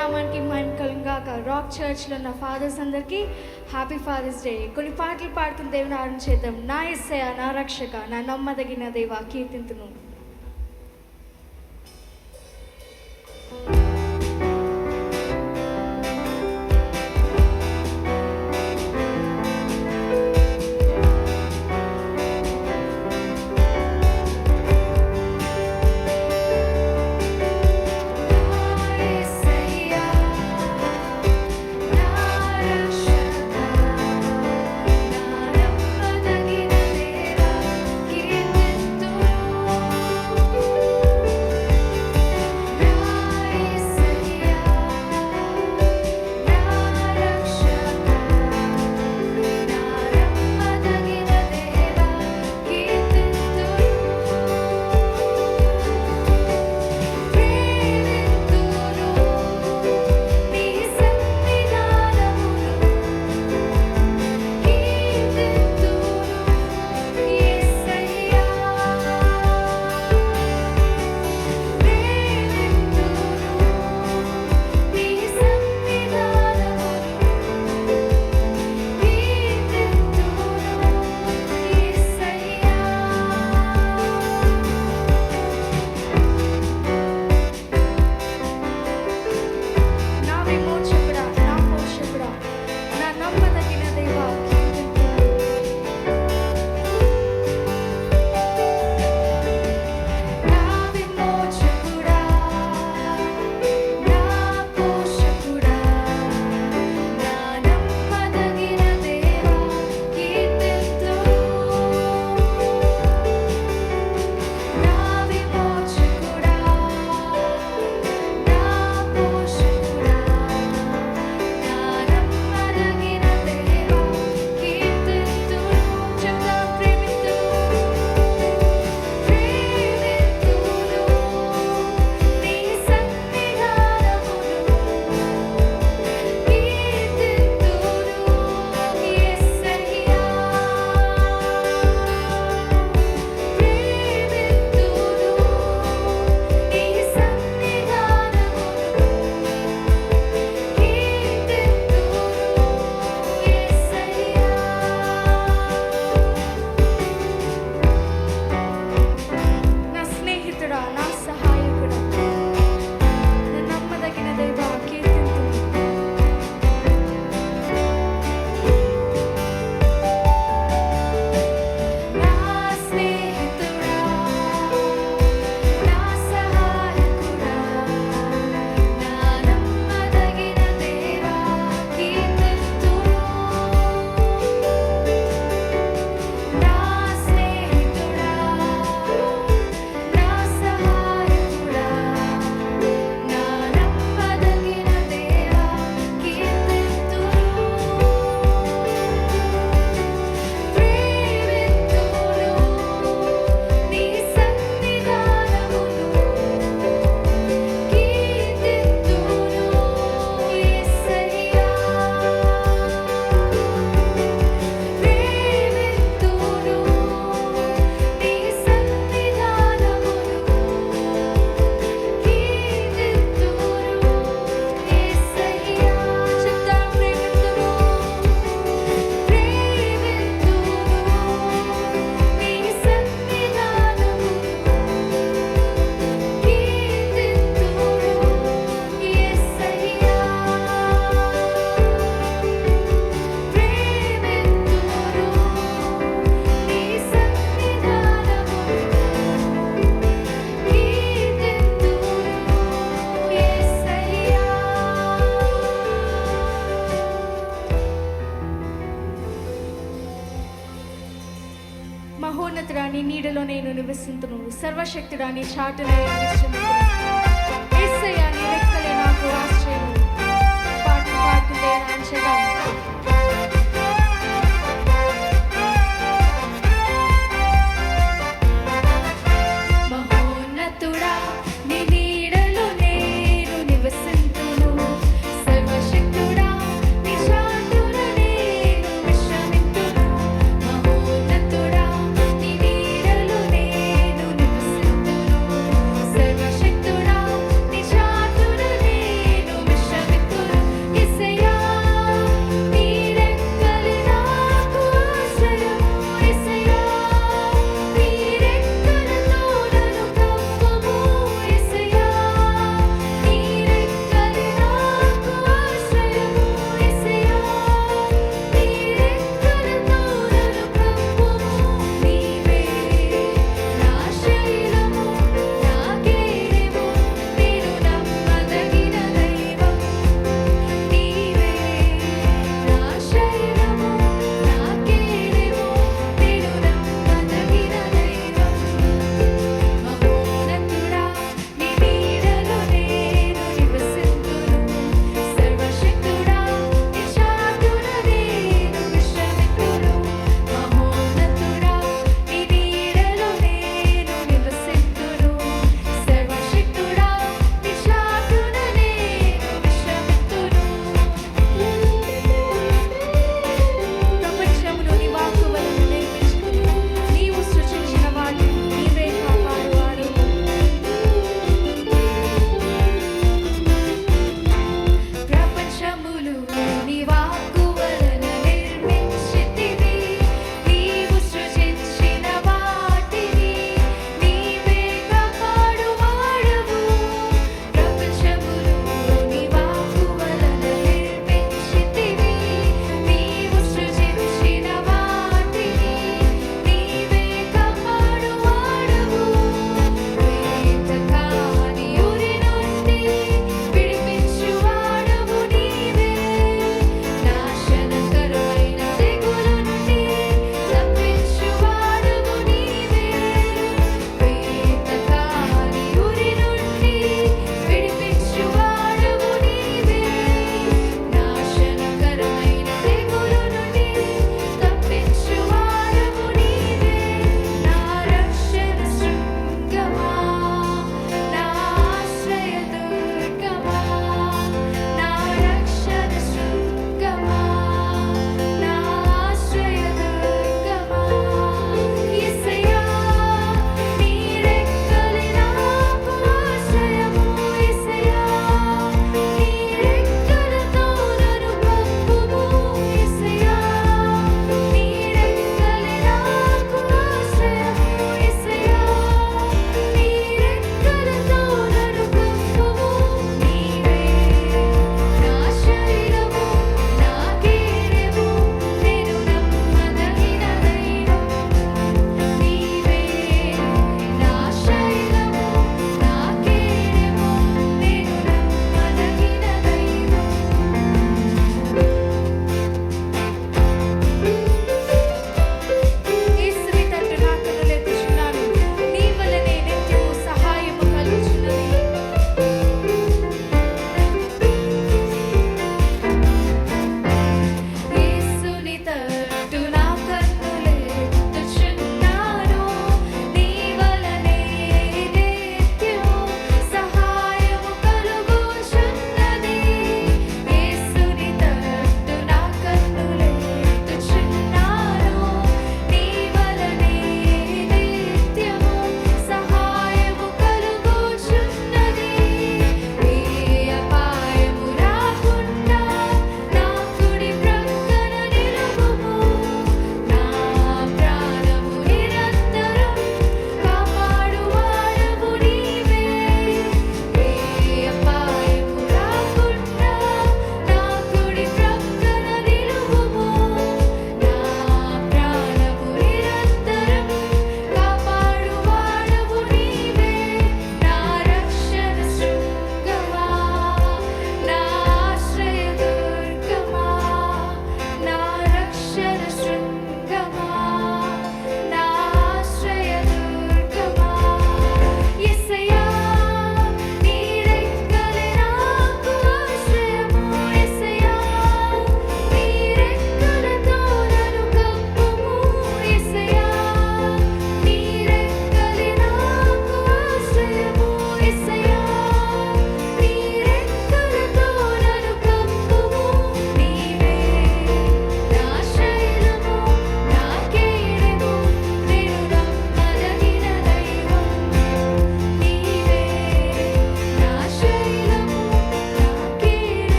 నామానికి మహిమ కలుగాక. రాక్ చర్చ్లో ఉన్న ఫాదర్స్ అందరికీ హ్యాపీ ఫాదర్స్ డే. కొన్ని పాటలు పాడుతున్న దేవుని ఆరాధన చేద్దాం. నా యేసయ్య నా రక్షక నా నమ్మదగిన దేవా కీర్తింతును. మహోన్నతుడా నీ నీడలో నేను నివసింతును, సర్వశక్తుడా నీ చాటున యేసయ్యా నీ రెక్కలే నాకు ఆశ్రయము. పాటలు పాడుతుంటే నాంచగా మహోన్నతుడా నీ నీడలో నేను నివసింతును, సర్వశక్తుడా నీ చాటున నేను విశ్రమింతును. మహోన్నతుడా నీ నీడలో నేను నివసింతును, సర్వశక్తుడా నీ చాటున నేను విశ్రమింతును.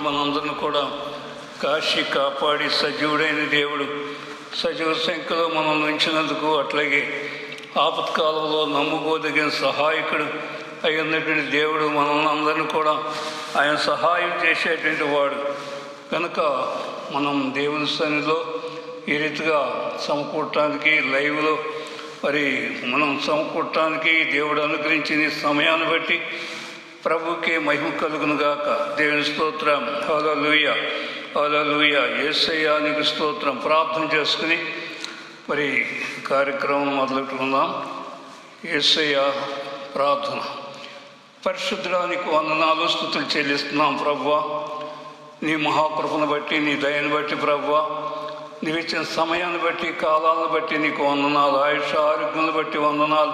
మనందరిని కూడా కాశీ కాపాడి సజీవుడైన దేవుడు సజీవ సంఖ్యలో మనల్ని ఉంచినందుకు, అట్లాగే ఆపత్కాలంలో నమ్ముకోదగిన సహాయకుడు అయినటువంటి దేవుడు మనల్ని అందరినీ కూడా ఆయన సహాయం చేసేటువంటి వాడు కనుక మనం దేవుని సన్నిధిలో ఈ రీతిగా సమకూడటానికి లైవ్లో మరి మనం సమకూడటానికి దేవుడు అనుగ్రహించిన సమయాన్ని బట్టి ప్రభుకే మహిమ కలుగునుగాక. దేవుని స్తోత్రం. హల్లెలూయా, హల్లెలూయా. యేసయ్యా నీకు స్తోత్రం. ప్రార్థన చేసుకుని మరి కార్యక్రమం మొదలుపెట్టుకుందాం. యేసయ్యా ప్రార్థన. పరిశుద్ధుడానికి వందనాలు, స్తుతులు చెల్లిస్తున్నాం ప్రభువా. నీ మహాకృపను బట్టి, నీ దయను బట్టి ప్రభువా, నీవు ఇచ్చిన సమయాన్ని బట్టి, కాలాలను బట్టి నీకు వందనాలు. ఆయుష ఆరోగ్యాలను బట్టి వందనాలు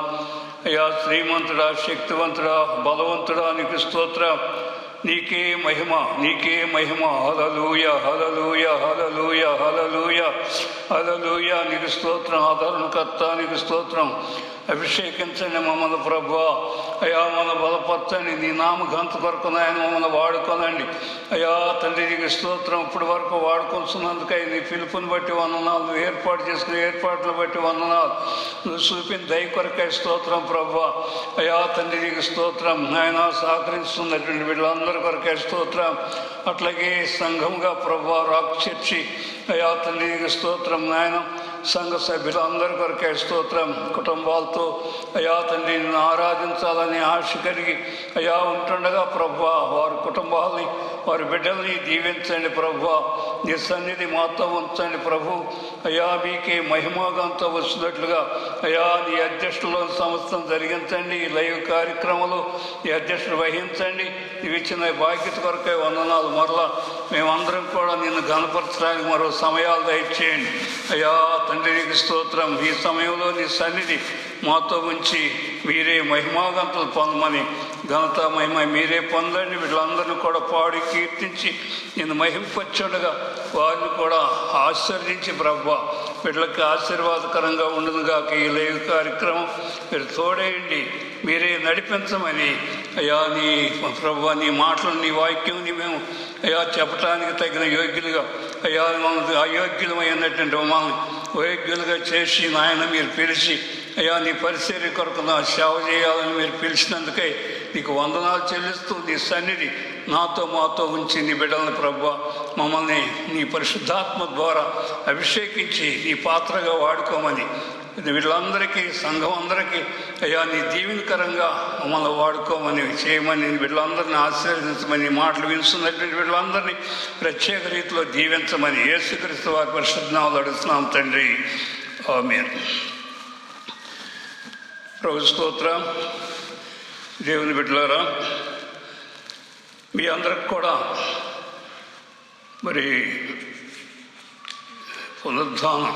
అయ్యా. శ్రీమంతుడా, శక్తివంతుడా, బలవంతుడా నీకు స్తోత్రం. నీకే మహిమ, నీకే మహిమ. హల్లెలూయా, హల్లెలూయా, హల్లెలూయా, హల్లెలూయా, హల్లెలూయా. నీకు స్తోత్రం. ఆదరణకర్త నీకు స్తోత్రం. అభిషేకించండి మమ్మల్ని ప్రభువా. అయ్యా మన బలపరచండి. నీ నామ గంత కొరకు నాయన మమ్మల్ని వాడుకోనండి అయ్యా. తండ్రి నీకు స్తోత్రం. ఇప్పటి వరకు వాడుకొస్తున్నందుకై నీ పిలుపుని బట్టి వందనాలు. నువ్వు ఏర్పాటు చేసుకునే ఏర్పాట్లను బట్టి వందనాలు. నువ్వు చూపిన దయ కొరకై స్తోత్రం ప్రభువా. అయ్యా తండ్రి నీకు స్తోత్రం. నాయన సహకరిస్తున్నటువంటి వీళ్ళందరి కొరకై స్తోత్రం. అట్లాగే సంఘంగా ప్రభువా రాక్ చర్చి అయ్యా తండ్రి నీకు స్తోత్రం. నాయన సంఘ సభ్యులందరి కొరకే స్తోత్రం. కుటుంబాలతో అయ్యా తండ్రి నిన్ను ఆరాధించాలని ఆశ కలిగి అయ్యా ఉంటుండగా ప్రభువా వారి కుటుంబాలని, వారి బిడ్డల్ని దీవించండి ప్రభువా. నీ సన్నిధి మాతో ఉంచండి ప్రభు. అయ్యా మీకే మహిమాగంతో వచ్చినట్లుగా అయ్యా నీ అధ్యక్షులో సమస్తం జరిగించండి. ఈ లైవ్ కార్యక్రమాలు ఈ అధ్యక్షుడు వహించండి. నీవు ఇచ్చిన బాధ్యత కొరకే వందనాలు. మరలా మేమందరం కూడా నిన్ను ఘనపరచడానికి మరో సమయాలు దయచేయండి అయ్యా తండ్రి నీకు స్తోత్రం. ఈ సమయంలో నీ సన్నిధి మాతో ఉంచి మీరే మహిమాగంతలు పొందమని, ఘనత మహిమ మీరే పొందండి. వీళ్ళందరినీ కూడా పాడి కీర్తించి నేను మహింపచ్చుండగా వారిని కూడా ఆశీర్వదించి ప్రభువా వీళ్ళకి ఆశీర్వాదకరంగా ఉండునుగాక. ఈ లైవ్ కార్యక్రమం మీరు తోడేయండి, మీరే నడిపించమని అయ్యా. నీ ప్రభువా నీ మాటలు, నీ వాక్యం మేము అయ్యా చెప్పటానికి తగిన యోగ్యులుగా అయ్యా మమ్మల్ని అయోగ్యులమైనటువంటి మమ్మల్ని యోగ్యులుగా చేసి నాయన మీరు పిలిచి అయ్యా నీ పరిచర్య కొరకు నా సేవ చేయాలని మీరు పిలిచినందుకై నీకు వందనాలు చెల్లిస్తూ నీ సన్నిధి నాతో మాతో ఉంచి నీ బిడ్డలని ప్రభువా మమ్మల్ని నీ పరిశుద్ధాత్మ ద్వారా అభిషేకించి నీ పాత్రగా వాడుకోమని, వీళ్ళందరికీ సంఘం అందరికీ అయ్యా నీ దీవెనకరంగా మమ్మల్ని వాడుకోమని చేయమని, వీళ్ళందరినీ ఆశీర్వదించమని, మాటలు వింటున్నటువంటి వీళ్ళందరినీ ప్రత్యేక రీతిలో దీవించమని యేసుక్రీస్తు వారి పరిశుద్ధ నామములో అడుగుతున్నాం తండ్రి. ఆమేన్. ప్రభు స్తోత్రం. దేవుని బిడ్డలారా మీ అందరికి కూడా మరి పునరుద్ధానం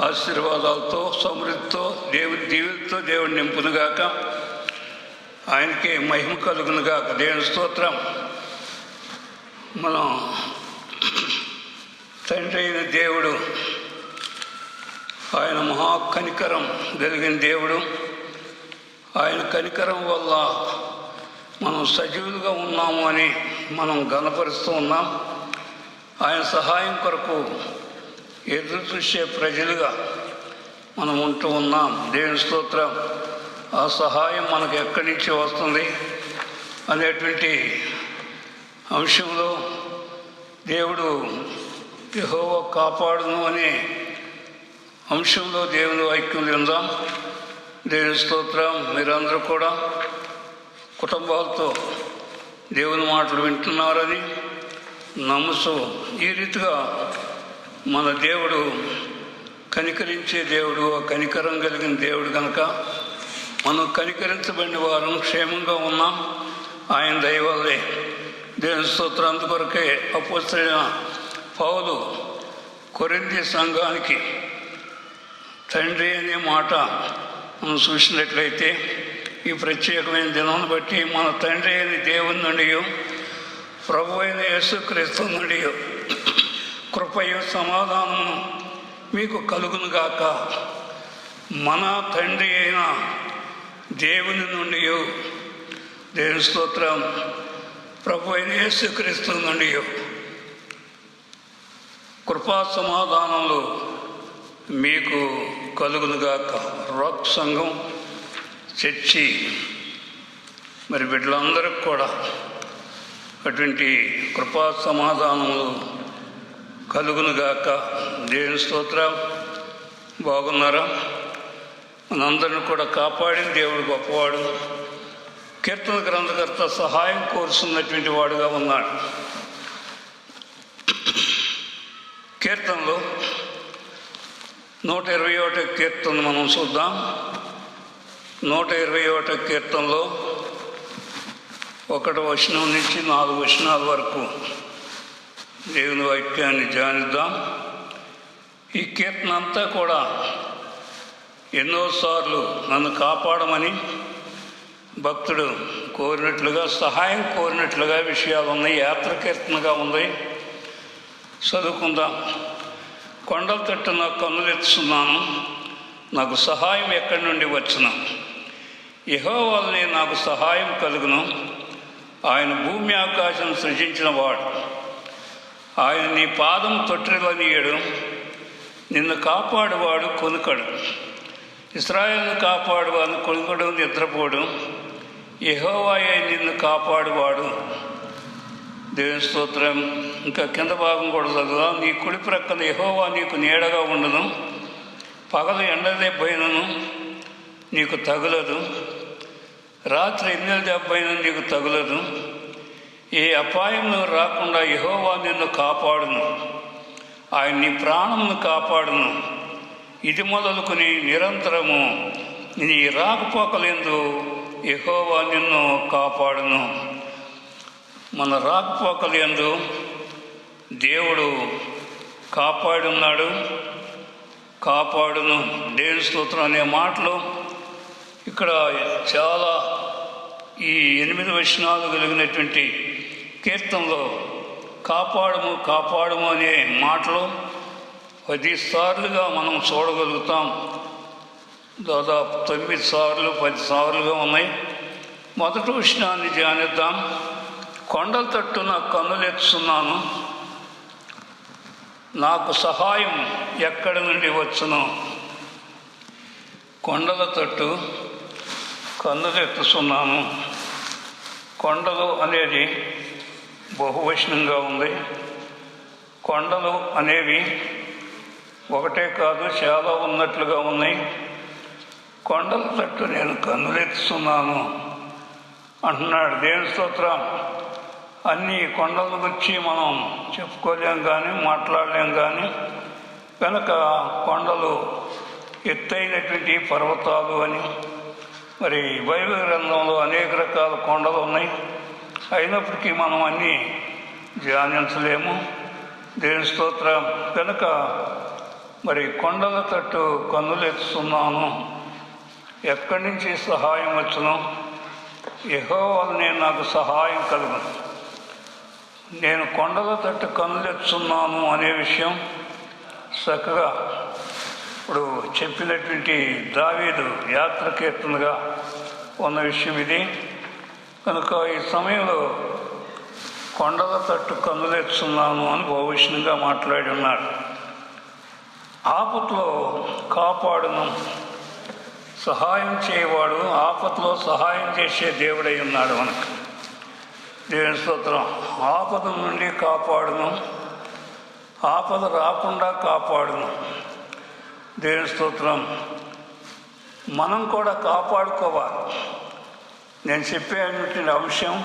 ఆశీర్వాదాలతో సమృద్ధితో దేవుని దీవెనతో దేవుని నింపునుగాక. ఆయనకే మహిమ కలుగునుగాక. దేవుని స్తోత్రం. మనం తండ్రి అయిన దేవుడు ఆయన మహాకనికరం కలిగిన దేవుడు. ఆయన కనికరం వల్ల మనం సజీవులుగా ఉన్నాము అని మనం ఘనపరుస్తూ ఉన్నాం. ఆయన సహాయం కొరకు ఎదురు చూసే ప్రజలుగా మనం ఉంటూ ఉన్నాం. దేవుని స్తోత్రం. ఆ సహాయం మనకు ఎక్కడి నుంచి వస్తుంది అనేటువంటి అంశంలో దేవుడు యెహోవా కాపాడును అనే అంశంలో దేవుని వాక్యం విందాం. దేవుని స్తోత్రం. మీరందరూ కూడా కుటుంబాలతో దేవుని మాటలు వింటున్నారని నమ్ముతూ ఈ రీతిగా మన దేవుడు కనికరించే దేవుడు, ఆ కనికరం కలిగిన దేవుడు కనుక మనం కనికరించబడిన వారం క్షేమంగా ఉన్నాం ఆయన దయ వల్లే. దేవుని స్తోత్రం. అందుకొరకే అపోస్తలుడైన పౌలు కొరింథీ సంఘానికి తండ్రి అనే మాట మనం చూసినట్లయితే ఈ ప్రత్యేకమైన దినాన్ని బట్టి మన తండ్రి అయిన దేవుని నుండి ప్రభు అయిన యేసుక్రీస్తు నుండి కృపయు సమాధానము మీకు కలుగునుగాక. మన తండ్రి అయిన దేవుని నుండి దేవుని స్తోత్రం. ప్రభు అయిన యేసుక్రీస్తు నుండి కృపా సమాధానములు మీకు కలుగునుగాక. రాక్ సంఘం చర్చి మరి బిడ్డలందరికీ కూడా అటువంటి కృపా సమాధానములు కలుగునుగాక. దేవుని స్తోత్రం. బాగున్నారా? మనందరిని కూడా కాపాడిన దేవుడు గొప్పవాడు. కీర్తన గ్రంథకర్త సహాయం కోరుతున్నటువంటి వాడుగా ఉన్నాడు. కీర్తనలో 121 కీర్తన మనం చూద్దాం. 121 కీర్తనలో 1 వచనం నుంచి 4 వచనాల వరకు దేవుని వాక్యాన్ని ధ్యానిద్దాం. ఈ కీర్తన అంతా కూడా ఎన్నోసార్లు నన్ను కాపాడమని భక్తుడు కోరినట్లుగా, సహాయం కోరినట్లుగా విషయాలు ఉన్నాయి. యాత్ర కీర్తనగా ఉంది. చదువుకుందాం. కొండల తట్టు నాకు కన్నులెత్తుతున్నాను, నాకు సహాయం ఎక్కడి నుండి వచ్చును? యెహోవా వల్లనే నాకు సహాయం కలుగును. ఆయన భూమి ఆకాశం సృజించిన వాడు. ఆయన నీ పాదం తొట్టిల్లనీయడు. నిన్ను కాపాడువాడు కొనుకడు. ఇశ్రాయేలును కాపాడువాడు కొనుకడు, నిద్రపోడు. యెహోవాయే నిన్ను కాపాడువాడు. దేవుని స్తోత్రం. ఇంకా కింద భాగం కూడా చదువుదాం. నీ కుడి ప్రక్కన యెహోవా నీకు నీడగా ఉండును. పగలు ఎండ దెబ్బైనను నీకు తగులదు, రాత్రి ఎన్నెల దెబ్బైన నీకు తగులదు. ఏ అపాయంలో రాకుండా యెహోవా నిన్ను కాపాడును. ఆయన నీ ప్రాణమును కాపాడును. ఇది మొదలుకొని నిరంతరము నీ రాకపోకలందు యెహోవా నిన్ను కాపాడును. మన రాకపోకలందు దేవుడు కాపాడున్నాడు, కాపాడును. దేవుని స్తోత్రం అనే మాటలు ఇక్కడ చాలా ఈ 8 వచనాలు కలిగినటువంటి కీర్తనలో కాపాడుము కాపాడుము అనే మాటలు 10 సార్లుగా మనం చూడగలుగుతాం. దాదాపు 9 సార్లు 10 సార్లుగా ఉన్నాయి. మొదటి వచనాన్ని ధ్యానిద్దాం. కొండల తట్టు నాకు కన్నులెత్తుతున్నాను, నాకు సహాయం ఎక్కడి నుండి వచ్చును? కొండల తట్టు కన్నులెత్తుతున్నాను. కొండలు అనేది బహువచనంగా ఉంది. కొండలు అనేవి ఒకటే కాదు, చాలా ఉన్నట్లుగా ఉన్నాయి. కొండల తట్టు నేను కన్నులెత్తుతున్నాను అంటున్నాడు. దేవుని స్తోత్రం. అన్ని కొండల గురించి మనం చెప్పుకోలేం కానీ మాట్లాడలేం కానీ, కనుక కొండలు ఎత్తైనటువంటి పర్వతాలు అని మరి బైబిల్ గ్రంథంలో అనేక రకాల కొండలు ఉన్నాయి. అయినప్పటికీ మనం అన్నీ ధ్యానించలేము. దేవుని స్తోత్రం. కనుక మరి కొండల తట్టు కన్నులెత్తుతున్నాను, ఎక్కడి నుంచి సహాయం వచ్చును? యెహోవా వల్లనే నాకు సహాయం కలుగును. నేను కొండల తట్టు కన్నులెత్తుతున్నాను అనే విషయం చక్కగా ఇప్పుడు చెప్పినటువంటి దావీదు యాత్ర కీర్తనగా ఉన్న విషయం ఇది. కనుక ఈ సమయంలో కొండల తట్టు కన్నులెత్తుతున్నాను అని బహువచనంగా మాట్లాడి ఉన్నాడు. ఆపత్లో కాపాడును, సహాయం చేయవాడు, ఆపత్లో సహాయం చేసే దేవుడై ఉన్నాడు మనకు. దేవుని స్తోత్రం. ఆపద నుండి కాపాడును, ఆపద రాకుండా కాపాడును. దేవుని స్తోత్రం. మనం కూడా కాపాడుకోవాలి. నేను చెప్పేటువంటి అంశం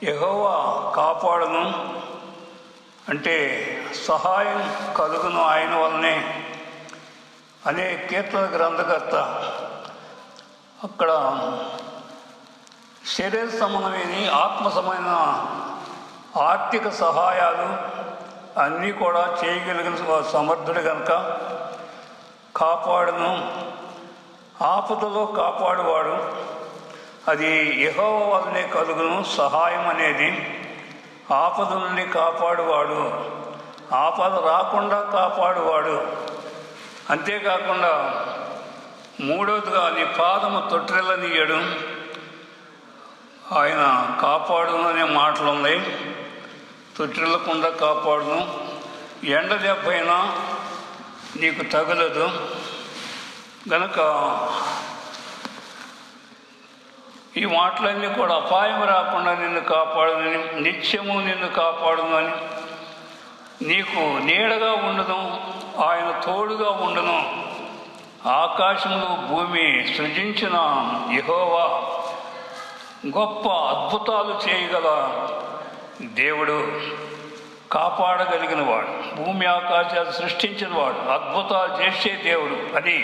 యెహోవా కాపాడును అంటే సహాయం కలుగును ఆయన వల్లనే అనే కీర్తన గ్రంథకర్త అక్కడ శరీర సంబంధమైన ఆత్మ సంబంధమైన ఆర్థిక సహాయాలు అన్నీ కూడా చేయగలిగిన సమర్థుడు కనుక కాపాడును. ఆపదలో కాపాడువాడు. అది యెహోవా వల్లనే కలుగును. సహాయం అనేది ఆపద నుండి కాపాడువాడు, ఆపద రాకుండా కాపాడువాడు. అంతేకాకుండా మూడవదిగా నీ పాదము తొట్టిల్లనీయడు. ఆయన కాపాడును అనే మాటలు ఉన్నాయి. తొట్టిల్లకుండా కాపాడును, ఎండ దెబ్బైనా నీకు తగలదు గనక ఈ మాటలన్నీ కూడా అపాయం రాకుండా నిన్ను కాపాడునని, నిత్యము నిన్ను కాపాడునని, నీకు నీడగా ఉండును, ఆయన తోడుగా ఉండును. ఆకాశములు భూమి సృజించిన యెహోవా గొప్ప అద్భుతాలు చేయగల దేవుడు, కాపాడగలిగిన వాడు, భూమి ఆకాశాలు సృష్టించిన వాడు, అద్భుతాలు చేసే దేవుడు. అది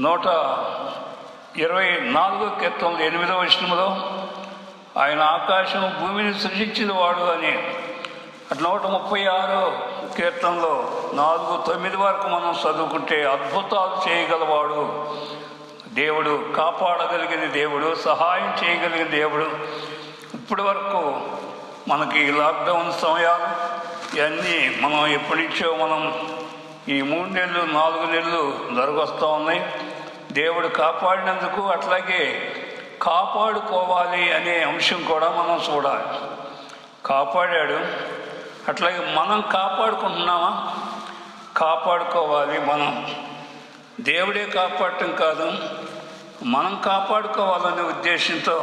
124 కీర్తనలు 8వ వచనంలో ఆయన ఆకాశం భూమిని సృజించిన వాడు అని, 136 కీర్తనలో 4-9 వరకు మనం చదువుకుంటే అద్భుతాలు చేయగలవాడు దేవుడు, కాపాడగలిగిన దేవుడు, సహాయం చేయగలిగిన దేవుడు. ఇప్పటి వరకు మనకి లాక్డౌన్ సమయాలు ఇవన్నీ మనం ఎప్పటి నుంచో మనం ఈ 3 నెలలు 4 నెలలు జరగొస్తూ ఉన్నాయి. దేవుడు కాపాడినందుకు అట్లాగే కాపాడుకోవాలి అనే అంశం కూడా మనం చూడాలి. కాపాడాడు, అట్లాగే మనం కాపాడుకుంటున్నామా? కాపాడుకోవాలి. మనం దేవుడే కాపాడటం కాదు, మనం కాపాడుకోవాలనే ఉద్దేశంతో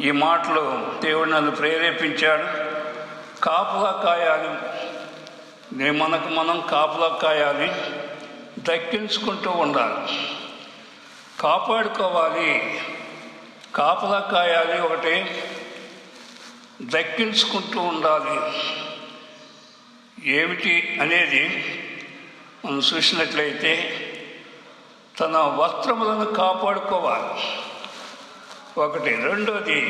ఈ మాటలు దేవుడు నన్ను ప్రేరేపించాడు. కాపుగా కాయాలి, మనకు మనం కాపులా కాయాలి, దక్కించుకుంటూ ఉండాలి. కాపాడుకోవాలి, కాపులా కాయాలి ఒకటి, దక్కించుకుంటూ ఉండాలి. ఏమిటి అనేది మనం చూసినట్లయితే తన వస్త్రములను కాపాడుకోవాలి ఒకటి, రెండోది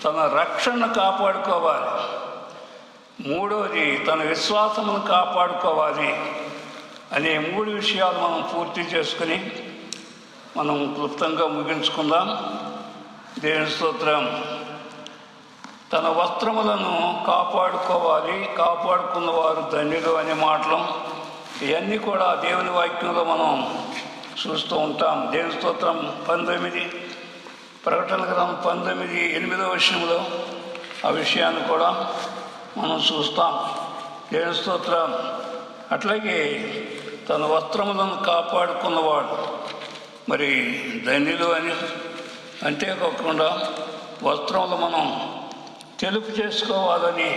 తన రక్షణ కాపాడుకోవాలి, మూడోది తన విశ్వాసమును కాపాడుకోవాలి అనే 3 విషయాలు మనం పూర్తి చేసుకుని మనం క్లుప్తంగా ముగించుకుందాం. దేవుని స్తోత్రం. తన వస్త్రములను కాపాడుకోవాలి, కాపాడుకున్నవారు ధన్యులు అనే మాటలు ఇవన్నీ కూడా దేవుని వాక్యంలో మనం చూస్తూ ఉంటాం. దేవుని స్తోత్రం. 19 ప్రకటన గ్రంథం 19:8వ వచనంలో ఆ విషయాన్ని కూడా మనం చూస్తాం. దేవుని స్తోత్రం. అట్లాగే తన వస్త్రములను కాపాడుకున్నవాడు మరి ధన్యులు అని, అంతేకాకుండా వస్త్రములు మనం తెలుపు చేసుకోవాలని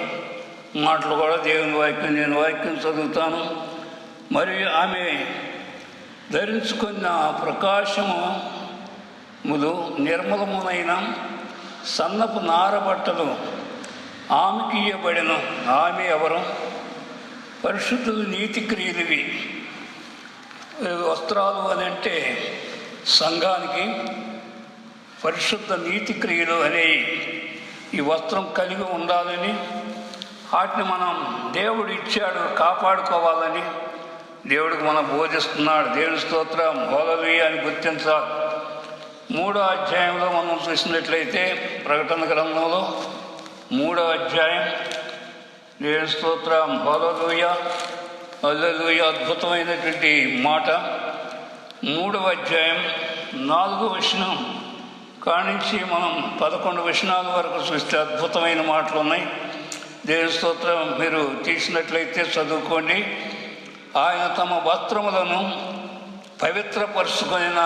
మాటలు కూడా దేవుని వాక్యం, నేను వాక్యం చదువుతాను. మరియు ఆమె ధరించుకున్న ప్రకాశములు నిర్మలమునైన సన్నపు నారబట్టలు ఆమెకి ఇయ్యబడిన. ఆమె ఎవరు? పరిశుద్ధులు, నీతి క్రియలువి. వస్త్రాలు అని అంటే సంఘానికి పరిశుద్ధ నీతి క్రియలు అనే ఈ వస్త్రం కలిగి ఉండాలని, వాటిని మనం దేవుడు ఇచ్చాడు కాపాడుకోవాలని దేవుడికి మనం బోధిస్తున్నాడు. దేవుని స్తోత్రం. హల్లెలూయా అని గుర్తించాలి. 3వ అధ్యాయంలో మనం చూసినట్లయితే ప్రకటన గ్రంథంలో 3వ అధ్యాయం, దేవుని స్తోత్రం. హల్లెలూయా, హల్లెలూయా. అద్భుతమైనటువంటి మాట. 3వ అధ్యాయం 4వ వచనం కానించి మనం 11 వచనాల వరకు చూస్తే అద్భుతమైన మాటలు ఉన్నాయి. దేవుని స్తోత్రం. మీరు తీసినట్లయితే చదువుకోండి. ఆయన తమ వస్త్రములను పవిత్రపరుచుకొనిన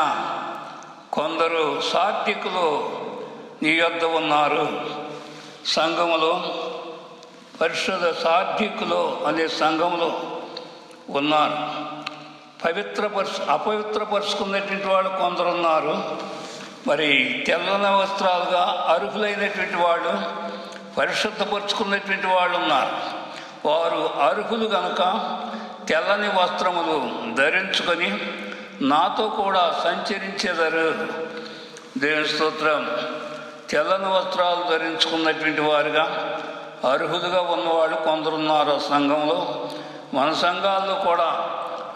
కొందరు సాత్వికులు నీ యొద్ద ఉన్నారు. సంఘములో పరిశుద్ధ సాత్వికులు అనే సంఘములో ఉన్నారు. అపవిత్రపరుచుకున్నటువంటి వాళ్ళు కొందరు ఉన్నారు. మరి తెల్లని వస్త్రాలుగా అర్హులైనటువంటి వాళ్ళు, పరిశుద్ధపరుచుకున్నటువంటి వాళ్ళు ఉన్నారు. వారు అర్హులు గనుక తెల్లని వస్త్రములు ధరించుకొని నాతో కూడా సంచరించేదారు. దేవుని స్తోత్రం. తెల్లని వస్త్రాలు ధరించుకున్నటువంటి వారుగా అర్హులుగా ఉన్నవాళ్ళు కొందరున్నారు సంఘంలో. మన సంఘాల్లో కూడా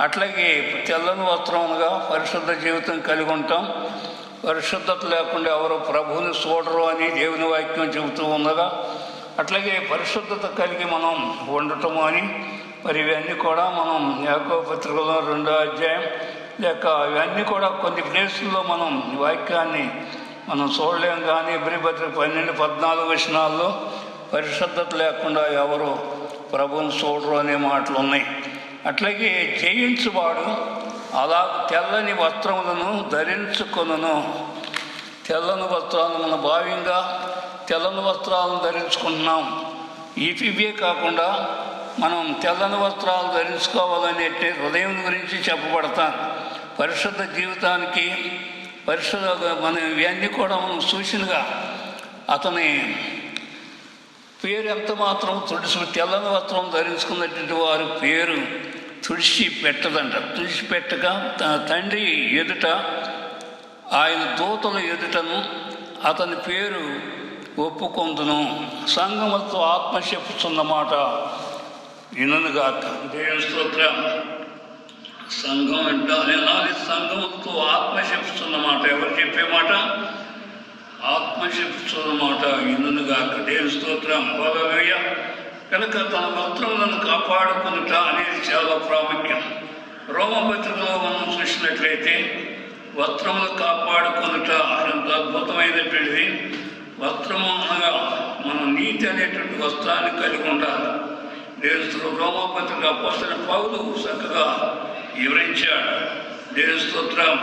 అట్లాగే తెల్లని వస్త్రములుగా పరిశుద్ధ జీవితం కలిగి ఉంటాం. పరిశుద్ధత లేకుండా ఎవరు ప్రభువుని చూడరు అని దేవుని వాక్యం చెబుతూ ఉండగా, అట్లాగే పరిశుద్ధత కలిగి మనం ఉండటము అని మరి ఇవన్నీ కూడా మనం యాకోబు పత్రికలో 2వ అధ్యాయం లేక ఇవన్నీ కూడా కొన్ని ప్లేసుల్లో మనం ఈ వాక్యాన్ని మనం చూడలేం. కానీ ఎబ్రీ-పత్రిక 12-14 వచనాల్లో పరిశుద్ధత లేకుండా ఎవరు ప్రభువుని చూడరు అనే మాటలు ఉన్నాయి. అట్లాగే జయించువాడు అలా తెల్లని వస్త్రములను ధరించుకొనును. తెల్లని వస్త్రాలను మన భావ్యంగా తెల్లని వస్త్రాలను ధరించుకుంటున్నాం. ఇవే కాకుండా మనం తెల్లని వస్త్రాలు ధరించుకోవాలనే హృదయం గురించి చెప్పబడతాను. పరిశుద్ధ జీవితానికి మనం ఇవన్నీ కూడా మనం చూసినగా అతని పేరు ఎంత మాత్రం తెల్లని వస్త్రం ధరించుకున్నటువంటి వారి పేరు తుడిచిపెట్టదంట. తుడిచిపెట్టక తన తండ్రి ఎదుట ఆయన దూతల ఎదుటను అతని పేరు ఒప్పుకొందును. సంఘములతో ఆత్మ చెప్పుతున్నమాట వినుగాక. దేవుని స్తోత్రం. సంఘం అంటే సంఘములతో ఆత్మ చెప్పుతున్నమాట. ఎవరు చెప్పే మాట? ఆత్మ చెప్పుతున్నమాట వినుగాక. దేవుని స్తోత్రం. హల్లెలూయా. కనుక తన వస్త్రములను కాపాడుకునుట అనేది చాలా ప్రాముఖ్యం. రోమపత్రికలో మనం చూసినట్లయితే వస్త్రములు కాపాడుకునుట ఎంత అద్భుతమైనటువంటిది. వస్త్రము అనగా మనం నీతి అనేటువంటి వస్త్రాన్ని కలిగి ఉండాలి. దేవుని రోమపత్రిక అపోస్తలుడైన పౌలు చక్కగా వివరించాడు. దేవుని స్తోత్రం.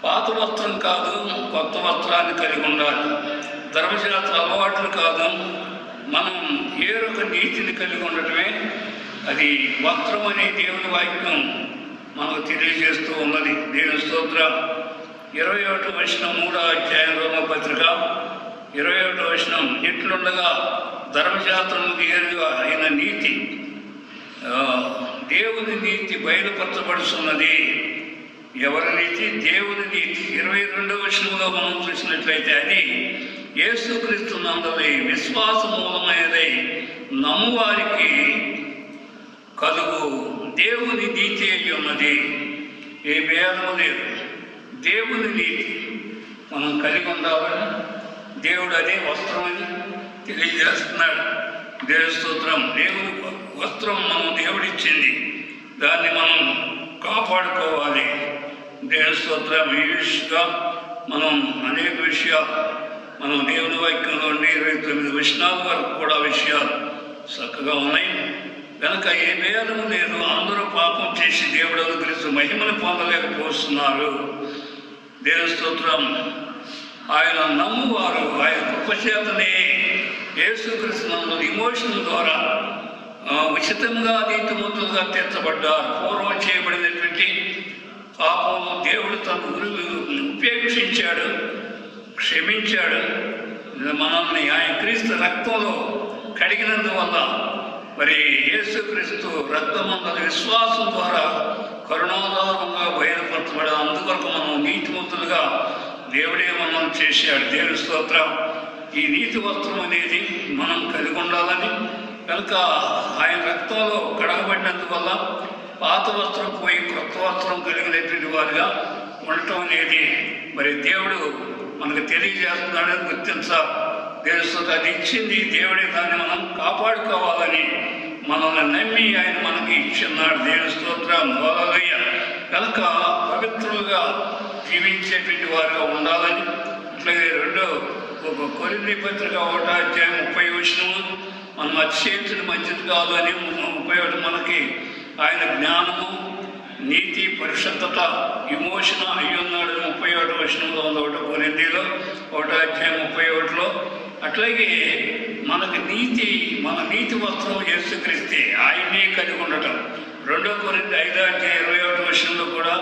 పాత వస్త్రం కాదు, కొత్త వస్త్రాన్ని కలిగి ఉండాలి. ధర్మశాస్త్ర అలవాట్లు కాదు, మనం ఏరొక నీతిని కలిగి ఉండటమే అది వస్త్రం అనే దేవుని వాక్యం మనకు తెలియజేస్తూ ఉన్నది. దేవుని స్తోత్రం. 21వ వచనం 3వ అధ్యాయం రోమపత్రిక 21వ వచనం, ఇట్లుండగా ధర్మశాస్త్రముకు ఏరుగా అయిన నీతి దేవుని నీతి బయలుపరచబడుతున్నది. ఎవరి నీతి? దేవుని నీతి. 22వ వచనంలో మనం చూసినట్లయితే అది యేసుక్రీస్తు నందలి విశ్వాస మూలమైనదై నమ్మువారికి కలుగు దేవుని నీతి అయి ఉన్నది. ఏ భేదము లేదు. దేవుని నీతి మనం కలిగి ఉండాలని దేవుడు అదే వస్త్రమని తెలియజేస్తున్నాడు. దేవుని స్తోత్రం. దేవుని వస్త్రం మనం దేవుడిచ్చింది, దాన్ని మనం కాపాడుకోవాలి. దేవుని స్తోత్రం. ఈ విషయంగా మనం అనేక విషయాలు మనం దేవుని వాక్యంలో 29 వచనాల వరకు కూడా విషయాలు చక్కగా ఉన్నాయి. కనుక ఏ భేదము లేదు. అందరూ పాపం చేసి దేవుడు అనుగ్రహించి మహిమను పొందలేకపోతున్నారు. దేవుని స్తోత్రం. ఆయన నమ్మువారు ఆయన కృపచేతనే యేసుక్రీస్తు ఇమోషన్ ద్వారా ఉచితంగా నీతిమంతులుగా తీర్చబడ్డారు. పూర్వం చేయబడినటువంటి పాపం దేవుడు తన ఉపేక్షించాడు, క్షమించాడు. మనల్ని ఆయన క్రీస్తు రక్తంలో కడిగినందువల్ల మరి యేసుక్రీస్తు రక్తమందల విశ్వాసం ద్వారా కరుణాధారంగా బయలుపరచబడి అందుకొరకు మనం నీతిమంతులుగా దేవుడే మనం చేశాడు. దేవుని స్తోత్రం. ఈ నీతి వస్త్రం అనేది మనం కలిగి ఉండాలని, కనుక ఆయన రక్తంలో కడగబడినందువల్ల పాత వస్త్రం పోయి కొత్త వస్త్రం కలిగినటువంటి వారిగా ఉండటం అనేది మరి దేవుడు మనకు తెలియజేస్తున్నాడని గుర్తించాలి. దేవుని అది ఇచ్చింది దేవుడే, దాన్ని మనం కాపాడుకోవాలని మనల్ని నమ్మి ఆయన మనకి ఇచ్చిన్నాడు. దేవుని స్తోత్రం. హల్లెలూయా. కనుక పవిత్రులుగా జీవించేటువంటి వారుగా ఉండాలని, అట్లాగే కొరింథీ పత్రిక 1వ అధ్యాయం 30వ వచనము, మనం అతిశయించడం మంచిది కాదు అని 31 మనకి ఆయన జ్ఞానము, నీతి, పరిశుద్ధత, విమోచన అయి ఉన్నాడు 31వ వచనంలో ఉంది 1వ కొరింథీలో 1వ అధ్యాయం 31లో. అట్లాగే మనకి మన నీతి వస్త్రం యేసుక్రీస్తే, ఆయన్నే కలిగి ఉండటం. 2వ కొరింథీ 5వ అధ్యాయం 21వ వచనంలో కూడా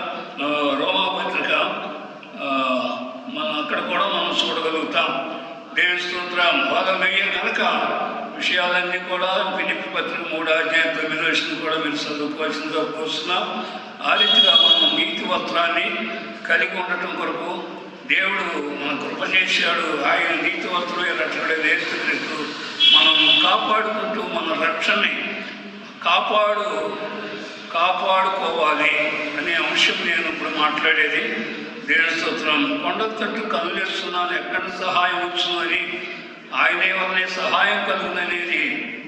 రోమపత్రిక అక్కడ కూడా మనం చూడగలుగుతాం. దేవుని స్తోత్రం. హల్లెలూయా. కనుక విషయాలన్నీ కూడా ఫిలిప్పీ పత్రిక 3వ అధ్యాయం 9వ వచనం కూడా మీరు చదువుకోవాల్సిందిగా కోరుతున్నాం. ఆ రీతిగా మనం నీతి వస్త్రాన్ని కలిగి ఉండటం కొరకు దేవుడు మన కృప చేశాడు. ఆయన నీతి వస్త్రమే రక్షకుడైన యేసుక్రీస్తు మనం కాపాడుకుంటూ మన రక్షణని కాపాడుకోవాలి అనే అంశం నేను ఇప్పుడు మాట్లాడేది. దేవుని స్తోత్రం. కొండ తట్టు కనులేస్తున్నాను, ఎక్కడ సహాయం వచ్చును అని ఆయనే వల్లనే సహాయం కలుగుననేది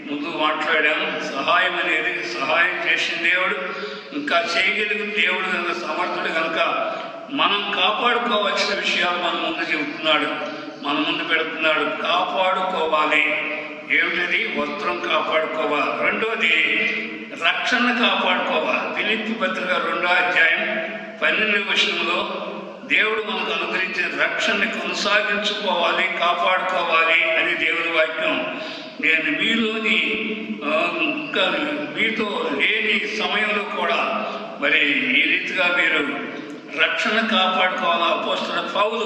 ముందు మాట్లాడాను. సహాయం అనేది సహాయం చేసిన దేవుడు, ఇంకా చేయగలిగిన దేవుడు కనుక, సమర్థుడు కనుక మనం కాపాడుకోవాల్సిన విషయాలు మన ముందు చెబుతున్నాడు, మన ముందు పెడుతున్నాడు. కాపాడుకోవాలి. ఏమిటది? వస్త్రం కాపాడుకోవాలి. రెండోది రక్షణ కాపాడుకోవాలి. ఫిలిప్పీ పత్రిక 2:12 దేవుడు మనకు అనుగ్రహించిన రక్షణని కొనసాగించుకోవాలి, కాపాడుకోవాలి అని దేవుని వాక్యం. నేను మీతో లేని సమయంలో కూడా మరి ఈ రీతిగా మీరు రక్షణ కాపాడుకోవాలి. అపోస్తలుడైన పౌలు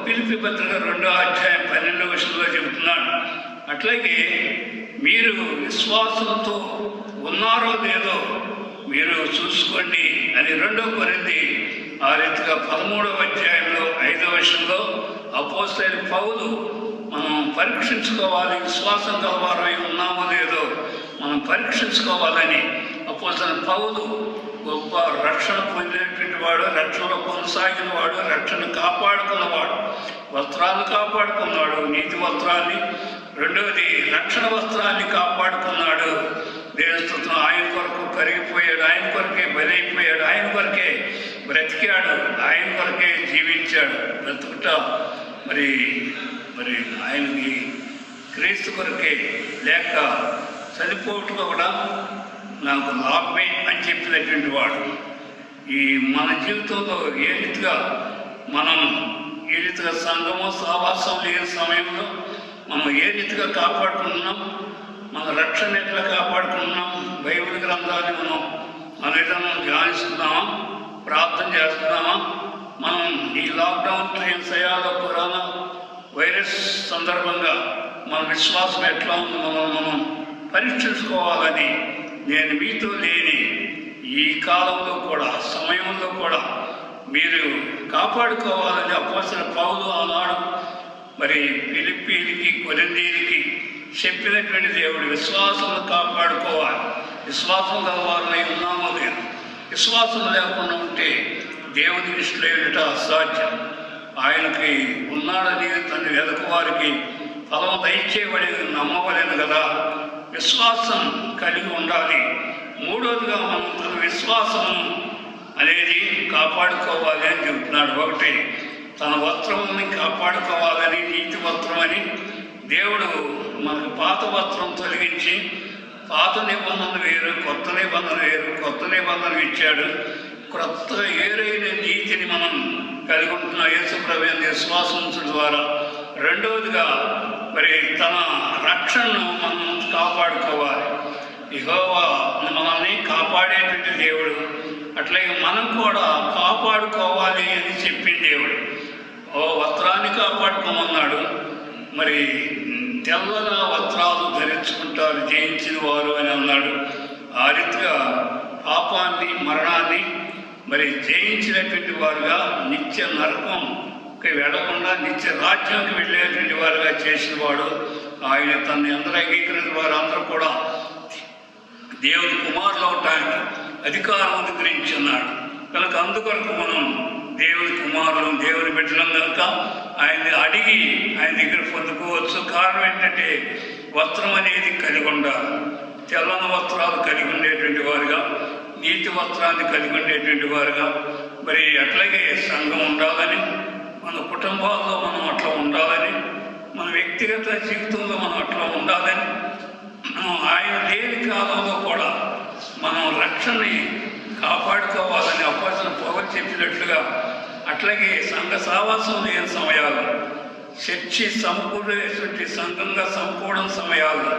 ఫిలిప్పీ పత్రిక 2:12 చెబుతున్నాడు. అట్లాగే మీరు విశ్వాసంతో ఉన్నారో లేదో మీరు చూసుకోండి అని 2 కొరింథీ ఆ రీతిగా 13:5 అపోస్తలుడైన పౌలు మనం పరీక్షించుకోవాలి, విశ్వాసం గలవారమై ఉన్నామో లేదో మనం పరీక్షించుకోవాలని అపోస్తలుడైన పౌలు గొప్ప రక్షణ పొందినటువంటి వాడు, రక్షణలో కొనసాగిన వాడు, రక్షణ కాపాడుకున్నవాడు, వస్త్రాలు కాపాడుకున్నాడు, నీతి వస్త్రాన్ని. రెండవది రక్షణ వస్త్రాన్ని కాపాడుకున్నాడు. దేవుని స్తుతిని. ఆయన కొరకు కరిగిపోయాడు, ఆయన కొరకే బలైపోయాడు, ఆయన కొరకే బ్రతికాడు, ఆయన కొరకే జీవించాడు. బ్రతుకుట మరి మరి ఆయనకి క్రీస్తు కొరకే, లేక చనిపోవటం కూడా నాకు లాభమే అని చెప్పినటువంటి వాడు. ఈ మన జీవితంలో ఏ రీతిగా మనం ఏ రీతిగా సంఘము సావాసం లేని సమయంలో మనం ఏ రీతిగా కాపాడుకుంటున్నాం, మన రక్షణ ఎట్లా కాపాడుకుంటున్నాం, బైబిల్ గ్రంథాన్ని మనం విధానం ధ్యానిస్తున్నామా, ప్రార్థన చేస్తున్నామా? మనం ఈ లాక్డౌన్ సమయాల్లో కరోనా వైరస్ సందర్భంగా మన విశ్వాసం ఎట్లా ఉందో మనం పరీక్షించుకోవాలని నేను మీతో లేని ఈ కాలంలో కూడా, సమయంలో కూడా మీరు కాపాడుకోవాలని అపోస్తలుడైన పౌలు ఆనాడు మరి ఫిలిప్పీలకి కొరింథీలకి చెప్పినటువంటి దేవుడు విశ్వాసాలను కాపాడుకోవాలి. విశ్వాసం గలవారమై ఉన్నామో లేదు. విశ్వాసం లేకుండా ఉంటే దేవుని దృష్టిలో ఏమిట అసాధ్యం. ఆయనకి ఉన్నాడని తన వెదకు వారికి ఫలం దయచేయబడి నమ్మవలేను కదా. విశ్వాసం కలిగి ఉండాలి. మూడోదిగా మనం తన విశ్వాసము అనేది కాపాడుకోవాలి అని చెబుతున్నాడు. ఒకటి తన వస్త్రముని కాపాడుకోవాలని, నీతి వస్త్రం అని. దేవుడు మనకు పాత వస్త్రం తొలగించి పాత నిబంధన వేరు, కొత్త నిబంధన వేరు, కొత్త నిబంధన ఇచ్చాడు. క్రొత్తగా ఏరైన నీతిని మనం కలిగి ఉంటున్న యేసు ప్రభువుని విశ్వాసం ద్వారా. రెండవదిగా మరి తన రక్షణను మనం కాపాడుకోవాలి. యెహోవా మనల్ని కాపాడేటువంటి దేవుడు, అట్లాగే మనం కూడా కాపాడుకోవాలి అని చెప్పిన దేవుడు. వస్త్రాన్ని కాపాడుకోమన్నాడు. మరి తెల్లగా వస్త్రాలు ధరించుకుంటారు జయించిన వారు అని అన్నాడు. ఆ రీతిగా పాపాన్ని, మరణాన్ని మరి జయించినటువంటి వారుగా నిత్య నరకంకి వెళ్లకుండా నిత్య రాజ్యానికి వెళ్ళేటువంటి వారుగా చేసిన వాడు ఆయన. తనని అందరూ అంగీకరించిన వారు అందరూ కూడా దేవుని కుమారులు అవటానికి అధికారం అనుగ్రహించి ఉన్నాడు కనుక అందుకొరకు మనం దేవుని కుమారులు, దేవుని బిడ్డలం కనుక ఆయన్ని అడిగి ఆయన దగ్గర పొందుకోవచ్చు. కారణం ఏంటంటే వస్త్రం అనేది కలిగి ఉండాలి. తెల్లని వస్త్రాలు కలిగి ఉండేటువంటి వారుగా, నీతి వస్త్రాన్ని కలిగి ఉండేటువంటి వారుగా, మరి అట్లాగే సంఘం ఉండాలని, మన కుటుంబాల్లో మనం అట్లా ఉండాలని, మన వ్యక్తిగత జీవితంలో మనం అట్లా ఉండాలని, ఆయన లేని కాలంలో కూడా మనం రక్షణని కాపాడుకోవాలని అపోస్తలుడైన పౌలు చెప్పినట్లుగా, అట్లాగే సంఘ సావాసం లేని సమయాలు, చర్చి సమకూడేటువంటి సంఘంగా సమకూడని సమయాలు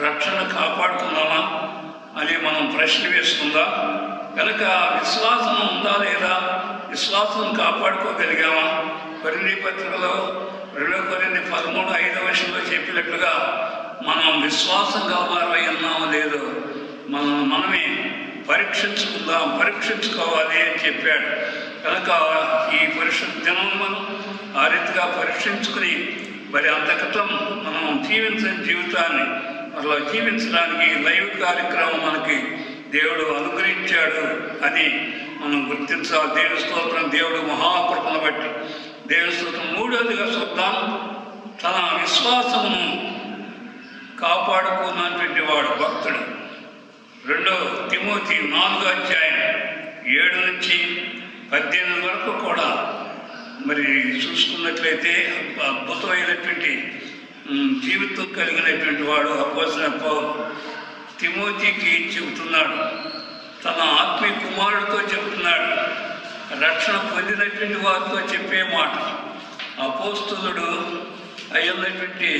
రక్షణ కాపాడుకున్నామా అని మనం ప్రశ్న వేసుకుందాం. కనుక విశ్వాసం ఉందా లేదా, విశ్వాసం కాపాడుకోగలిగామా? కొరింథీ పత్రికలో 2 కొరింథీ 13:5 చెప్పినట్లుగా మనం విశ్వాసం గలవారమై ఉన్నామో లేదో మనమే పరీక్షించుకుందాం, పరీక్షించుకోవాలి అని చెప్పాడు. కనుక ఈ పరిశుద్ధ దినం మనం ఆ రీతిగా పరీక్షించుకుని మరి అంతకతం మనం జీవించిన జీవితాన్ని అలా జీవించడానికి లైవ్ కార్యక్రమం మనకి దేవుడు అనుగ్రహించాడు అని మనం గుర్తించాలి. దేవుని స్తోత్రం. దేవుడు మహాకృపను బట్టి దేవుని స్తోత్రం. మూడోదిగా చూద్దాం, తన విశ్వాసమును కాపాడుకున్నటువంటి వాడు భక్తుడు. 2 తిమోతి 4:7-10 18 వరకు కూడా మరి చూసుకున్నట్లయితే అద్భుతమైనటువంటి జీవితం కలిగినటువంటి వాడు అపోస్తలుడైన పౌలు తిమోతికి చెబుతున్నాడు. తన ఆత్మీయ కుమారుడితో చెబుతున్నాడు. రక్షణ పొందినటువంటి వారితో చెప్పే మాట. అపోస్తలుడు అయినటువంటి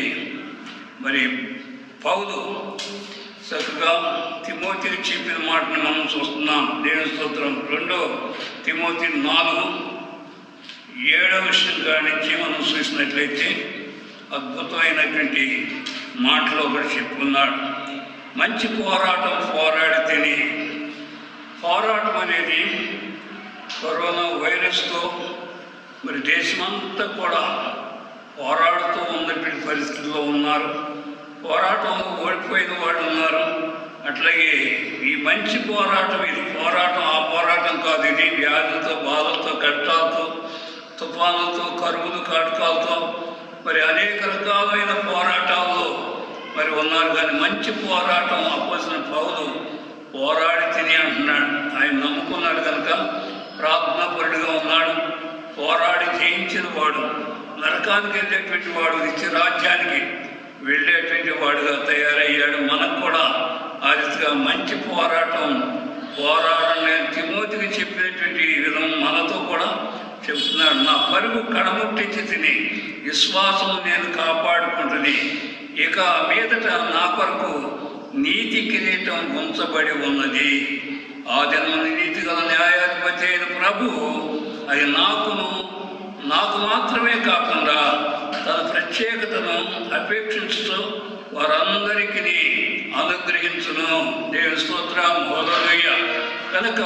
మరి పౌలు చక్కగా తిమోతికి చెప్పిన మాటను మనం చూస్తున్నాం. దేవుని స్తోత్రం. 2 తిమోతి 4:7 నుంచి మనం చూసినట్లయితే అద్భుతమైనటువంటి మాటలు ఒకటి చెప్పుకున్నాడు. మంచి పోరాటం పోరాడితేనే. పోరాటం అనేది కరోనా వైరస్తో మరి దేశమంతా కూడా పోరాడుతూ ఉన్నటువంటి పరిస్థితుల్లో ఉన్నారు. పోరాటంలో ఓడిపోయిన వాళ్ళు ఉన్నారు. అట్లాగే ఈ మంచి పోరాటం, ఇది పోరాటం ఆ పోరాటం కాదు. ఇది వ్యాధులతో, బాధలతో, కష్టాలతో, తుఫానులతో, కరువులు, కాటకాలతో మరి అనేక రకాలైన పోరాటాల్లో మరి ఉన్నారు. కానీ మంచి పోరాటం అపోస్తలుడైన పౌలు పోరాడి తిని అంటున్నాడు. ఆయన నమ్ముకున్నాడు కనుక ప్రార్థనాపరుడిగా ఉన్నాడు. పోరాడి జయించిన వాడు, నరకానికి వెళ్ళేటువంటి వాడు, నిత్య రాజ్యానికి వెళ్ళేటువంటి వాడుగా తయారయ్యాడు. మనకు కూడా ఆ రీతిగా మంచి పోరాటం పోరాడని తిమోతికి చెప్పినటువంటి విధం మనతో కూడా చెప్తున్నాడు. నా పరుగు కడముట్టించి తిని విశ్వాసము నేను కాపాడుకుంటుంది. ఇక మీదట నా కొరకు నీతి కిరీటం ఉంచబడి ఉన్నది. ఆ జన్మని నీతి గల న్యాయాధిపతి అయిన ప్రభు అది నాకు మాత్రమే కాకుండా తన ప్రత్యేకతను అపేక్షిస్తూ వారందరికీ అనుగ్రహించును. దేవుని స్తోత్రం. హల్లెలూయ. కనుక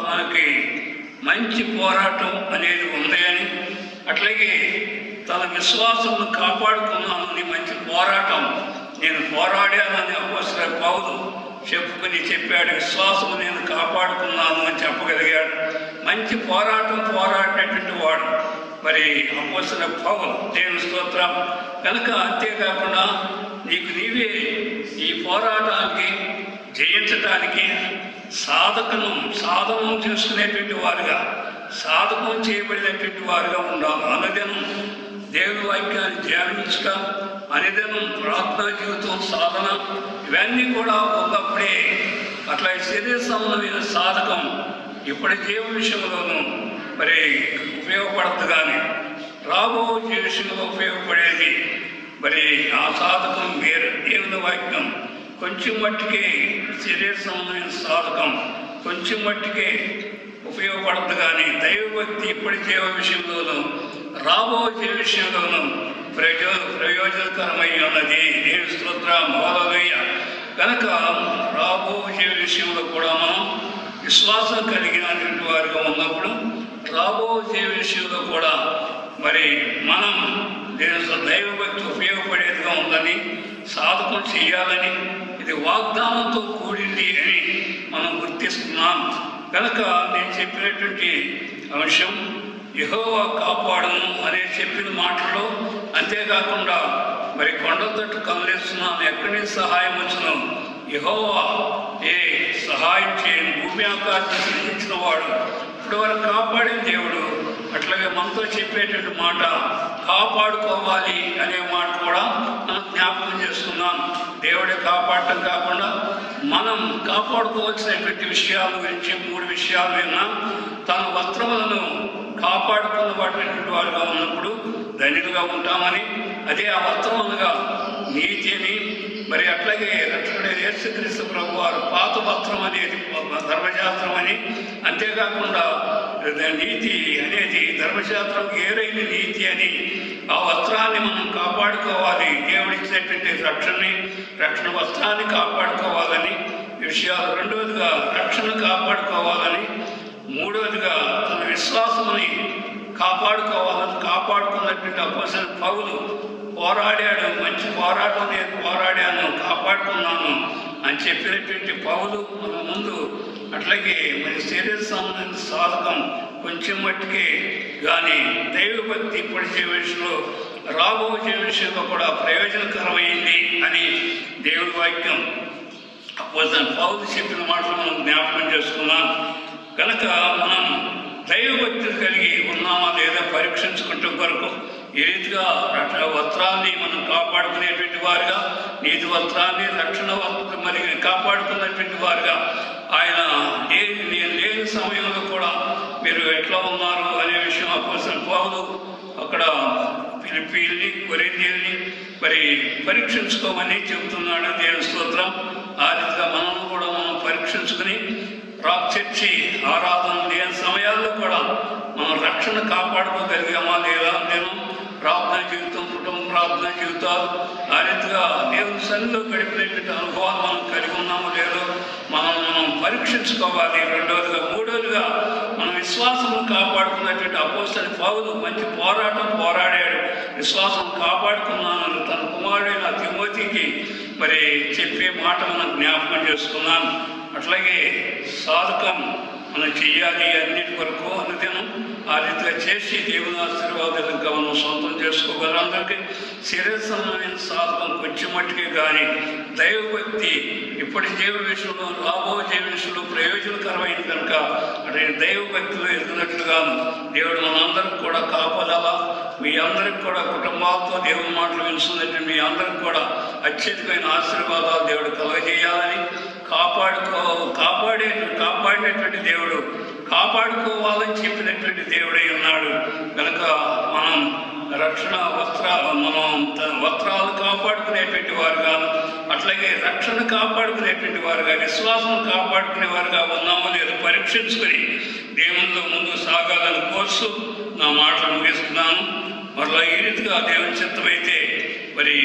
మనకి మంచి పోరాటం అనేది ఉంది అని, అట్లాగే తన విశ్వాసమును కాపాడుకున్నానని మంచి పోరాటం నేను పోరాడానని అపోస్తలుడైన పౌలు చెప్పుకుని చెప్పాడు. విశ్వాసము నేను కాపాడుకున్నాను అని చెప్పగలిగాడు. మంచి పోరాటం పోరాడినటువంటి వాడు మరి అపోస్తలుడైన పౌలు. దేవుని స్తోత్రం. కనుక అంతేకాకుండా నీకు నీవే ఈ పోరాటానికి జయించటానికి సాధనం చేసుకునేటువంటి వారుగా, సాధకం చేయబడినటువంటి వారుగా ఉండాలి. అనుదినం దేవుని వాక్యాన్ని ధ్యానించుట, అనుదినం ప్రార్థనా జీవితం, సాధన ఇవన్నీ కూడా ఒకప్పుడే అట్లా శరీర సంబంధమైన సాధకం ఇప్పటి జీవ విషయంలోనూ మరి ఉపయోగపడదు. కానీ రాబో జీవ విషయంలో ఉపయోగపడేది మరి ఆ సాధకం వేరు. దేవుని వాక్యం కొంచెం మట్టికే శరీర సంబంధమైన సాధకం కొంచెం మట్టికే ఉపయోగపడదు. కానీ దైవభక్తి ఇప్పటి జీవ విషయంలోనూ రాబో జీవ విషయంలోనూ ప్రయోజనకరమై ఉన్నది. దేవుని స్తోత్రం. హల్లెలూయ. కనుక రాబో జీవ విషయంలో కూడా మనం విశ్వాసం కలిగినటువంటి వారుగా ఉన్నప్పుడు రాబో జీవ విషయంలో కూడా మరి మనం దైవభక్తి ఉపయోగపడేదిగా ఉందని, సాధకం చేయాలని, ఇది వాగ్దానంతో కూడింది అని మనం గుర్తిస్తున్నాం. కనుక నేను చెప్పినటువంటి అంశం యెహోవా కాపాడును అనే చెప్పిన మాటలో, అంతేకాకుండా మరి కొండల తట్టు కదిలేస్తున్నాను, ఎక్కడి నుంచి సహాయం వచ్చును? యెహోవా సహాయం చేయని భూమి ఆకాశం సృష్టించిన వాడు, ఇప్పటి వరకు కాపాడిన దేవుడు. అట్లాగే మనతో చెప్పేటువంటి మాట కాపాడుకోవాలి అనే మాట కూడా మనం జ్ఞాపకం చేసుకున్నాం. దేవుడే కాపాడటం కాకుండా మనం కాపాడుకోవాల్సినటువంటి విషయాల గురించి 3 విషయాలు విన్నాం. తన వస్త్రములను కాపాడుకున్నటువంటి వారుగా ఉన్నప్పుడు ధన్యులుగా ఉంటామని, అదే ఆ వస్త్రములుగా నీతి అని, మరి అట్లాగే రక్షకుడైన యేసుక్రీస్తు ప్రభు వారు పాత వస్త్రం అనేది ధర్మశాస్త్రం అని, అంతేకాకుండా నీతి అనేది ధర్మశాస్త్రం ఏరైన నీతి అని, ఆ వస్త్రాన్ని మనం కాపాడుకోవాలి. దేవుడిచ్చినటువంటి రక్షణ వస్త్రాన్ని కాపాడుకోవాలని విషయాలు. రెండవదిగా రక్షణ కాపాడుకోవాలని, మూడవదిగా తన విశ్వాసముని కాపాడుకున్నటువంటి అపోస్తలుడైన పౌలు పోరాడాడు. మంచి పోరాటం నేను పోరాడాను, కాపాడుకున్నాను అని చెప్పినటువంటి పౌలు మన ముందు అట్లాగే మరి శరీర సంబంధించిన సాధకం కొంచెం మట్టుకే కానీ దైవభక్తి ఇప్పటి జీవితంలో రాబో జీవితంలో కూడా ప్రయోజనకరమైంది అని దేవుడి వాక్యం అపోస్తలుడైన పౌలు చెప్పిన మాటలు మనం జ్ఞాపకం చేసుకున్నాం. కనుక మనం దైవభక్తులు కలిగి ఉన్నామా లేదా పరీక్షించుకుంటూ కొరకు ఈ రీతిగా వస్త్రాన్ని మనం కాపాడుకునేటువంటి వారుగా, నీతి వస్త్రాన్ని రక్షణ వస్త్రం మరి కాపాడుకున్నటువంటి వారుగా ఆయన నేను లేని సమయంలో కూడా మీరు ఎట్లా ఉన్నారు అనే విషయం అపోస్తలుడైన పౌలు అక్కడ ఫిలిప్పీల్ని కొరింథీయుల్ని మరి పరీక్షించుకోమని చెబుతున్నాడు. దేవుని స్తోత్రం. ఆ రీతిగా మనం కూడా మనం పరీక్షించుకుని రాక్ చర్చి ఆరాధన లేని సమయాల్లో కూడా మనం రక్షణ కాపాడుకోగలిగామా లేదా? నేను ప్రార్థన జీవితం, కుటుంబ ప్రార్థన జీవితాలు ఆ రీతిగా దేవుని సన్నిధిలో గడిపినటువంటి అనుభవాలు మనం కలిగి ఉన్నామో లేదో మనం పరీక్షించుకోవాలి. రెండవదిగా, మూడవదిగా మన విశ్వాసం కాపాడుకున్నటువంటి అపోస్తలుడైన పౌలు మంచి పోరాటం పోరాడాడు. విశ్వాసం కాపాడుకున్నాను తన కుమారుడైన తిమోతికి మరి చెప్పే మాట మనం జ్ఞాపకం చేసుకున్నాను. అట్లాగే సాధకం మనం చెయ్యాలి అన్నిటి వరకు అనుదినం ఆ రీతిగా చేసి దేవుని ఆశీర్వాదాలు ఇంకా మనం సొంతం చేసుకోగలం. అందరికీ శరీరసమైన సాధకం కొంచెం మట్టుకే కానీ దైవభక్తి ఇప్పటి జీవ విషయంలో రాబో జీవ విషయంలో ప్రయోజనకరమైంది కనుక అంటే దైవభక్తిలో ఎదుగునట్లుగాను దేవుడు మనందరికి కూడా కాపాడాలా. మీ అందరికి కూడా కుటుంబాలతో దేవుని మాటలు వినిస్తున్నట్టు మీ అందరికి కూడా అత్యధికమైన ఆశీర్వాదాలు దేవుడు కలుగజేయాలని కాపాడినటువంటి దేవుడు కాపాడుకోవాలని చెప్పినటువంటి దేవుడై ఉన్నాడు కనుక మనం రక్షణ వస్త్రాలు కాపాడుకునేటువంటి వారుగా, అట్లాగే రక్షణ కాపాడుకునేటువంటి వారుగా, విశ్వాసం కాపాడుకునే వారుగా ఉన్నామో లేదు పరీక్షించుకొని దేవునిలో ముందు సాగాలని కోర్సు నా మాటలు ముగిస్తున్నాను. మరలా ఈ రీతిగా దేవుని చిత్తమైతే మరి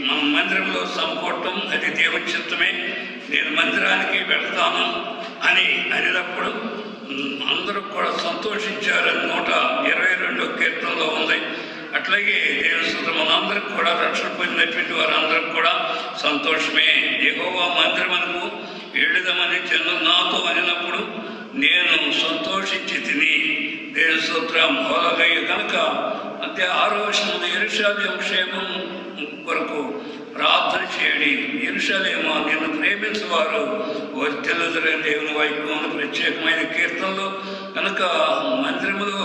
మనం మందిరంలో సమకూడటం అది దేవుని చిత్తమే. నేను మందిరానికి వెళ్తాను అనినప్పుడు అందరూ కూడా సంతోషించారని 122వ కీర్తనలో ఉంది. అట్లాగే దేవుని మనందరికి కూడా రక్షణ పొందినటువంటి వారందరికి కూడా సంతోషమే. యెహోవా మందిరమునకు వెళ్ళుదామని జనులు నాతో అనినప్పుడు నేను సంతోషించి తిని దేవుని స్తోత్రం హల్లెలూయా. కనుక అంతే 6వ వచనంలో యెరూషలేము క్షేమం కొరకు ప్రార్థన చేయడి. యెరూషలేము నిన్ను ప్రేమించేవారు వర్ధిల్లుదురని దేవుని వైభవం ప్రత్యేకమైన కీర్తనలు కనుక మందిరములో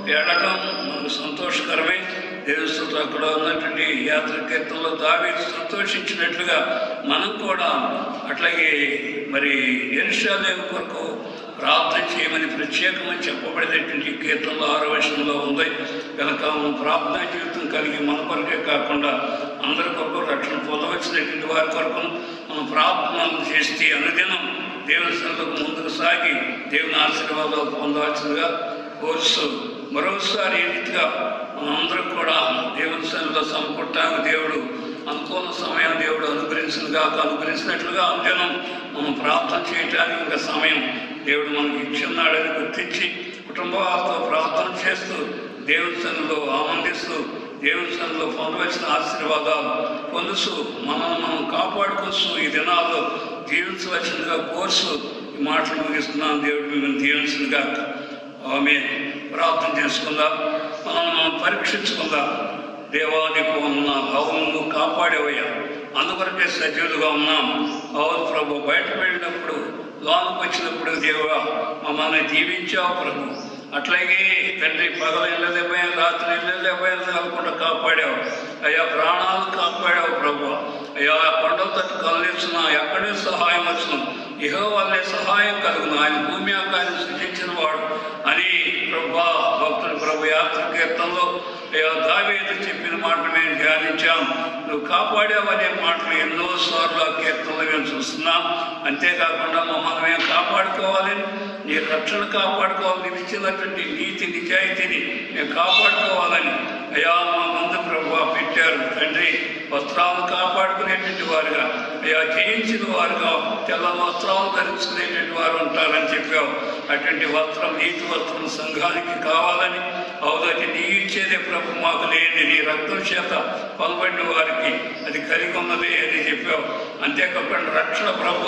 వెళ్ళటం మనకు సంతోషకరమే. దేవుని స్తోత్రం. అక్కడ ఉన్నటువంటి యాత్ర కీర్తనలో దావీదు సంతోషించినట్లుగా మనం కూడా అట్లాగే మరి యెరూషలేము కొరకు ప్రార్థన చేయమని ప్రత్యేకమని చెప్పబడేటటువంటి కీర్తనలో 6వ వచనంలో ఉంది. కనుక మనం ప్రార్థనా జీవితం కలిగి మన కొరకే కాకుండా అందరి కొరకు రక్షణ పొందవలసినటువంటి వారి కొరకు మనం ప్రార్థనలు చేస్తే అనుదినం దేవుని సన్నిధికి ముందుకు సాగి దేవుని ఆశీర్వాదాలు పొందవలసిందిగా కోరుస్తూ మరోసారి ఈ రీతిగా మనందరం కూడా దేవుని సన్నిధిలో సమకూడటానికి దేవుడు అనుకూల సమయం దేవుడు అనుగ్రహించినట్లుగా అనుదినం మనం ప్రార్థన చేయటానికి ఇంకా సమయం దేవుడు మనకి ఇచ్చున్నాడని గుర్తించి కుటుంబాలతో ప్రార్థన చేస్తూ దేవుని సన్నిధిలో ఆనందిస్తూ దేవుని సన్నిధిలో పొందవలసిన ఆశీర్వాదాలు పొందుతూ మనం కాపాడుకొస్తూ ఈ దినాల్లో జీవించవలసిందిగా కోర్సు ఈ మాటలు ముగిస్తున్నాను. దేవుడు మిమ్మల్ని దీవించిందిగా. ఆమేన్. ప్రార్థన చేసుకుందాం. మనం పరీక్షించుకుందాం. దేవానికి ఉన్న అవును కాపాడేవయ్యా, అందుకొరకే సజీవులుగా ఉన్నాం. అవును ప్రభు, బయట వెళ్ళినప్పుడు లోనికి వచ్చినప్పుడు దేవుడా మమ్మల్ని దీవించావు ప్రభు. అట్లాగే తండ్రి పగలు ఇళ్ళలేపోయాం, రాత్రి ఇళ్ళలేపోయాం కాకుండా కాపాడావు అయ్యా. ప్రాణాలు కాపాడావు ప్రభు. అయ్యా కొండల తట్టు కదిలించిన ఎక్కడే సహాయం వచ్చును, యెహోవానే సహాయం కలుగును, ఆయన భూమి ఆకాశం సృజించిన వాడు అని ప్రభా భక్తుడు ప్రభు యాత్ర కీర్తనలో దావీదు చెప్పిన మాటలు మేము ధ్యానించాం. నువ్వు కాపాడావనే మాటలు ఎన్నోసార్లు ఆ కీర్తనలు మేము చూస్తున్నాం. అంతేకాకుండా మమ్మల్ని మేము కాపాడుకోవాలని, నీ రక్షణ కాపాడుకోవాలి, నీవు ఇచ్చినటువంటి నీతి నిజాయితీని మేము కాపాడుకోవాలని అయ్యా మా ముందు ప్రభు పెట్టారు. తండ్రి వస్త్రాలు కాపాడుకునేటువంటి వారుగా, అయ్యా జయించిన వారుగా తెల్ల వస్త్రాలు ధరించుకునేటువంటి వారు ఉంటారని చెప్పావు. అటువంటి వస్త్రం నీతి వస్త్రం సంఘానికి కావాలని అవుదటి నీ ఇచ్చేదే ప్రభు, మాకు లేని నీ రక్తం చేత పొందబడిన వారికి అది కలిగి ఉన్నదే అని చెప్పావు. అంతేకాకుండా రక్షణ ప్రభు,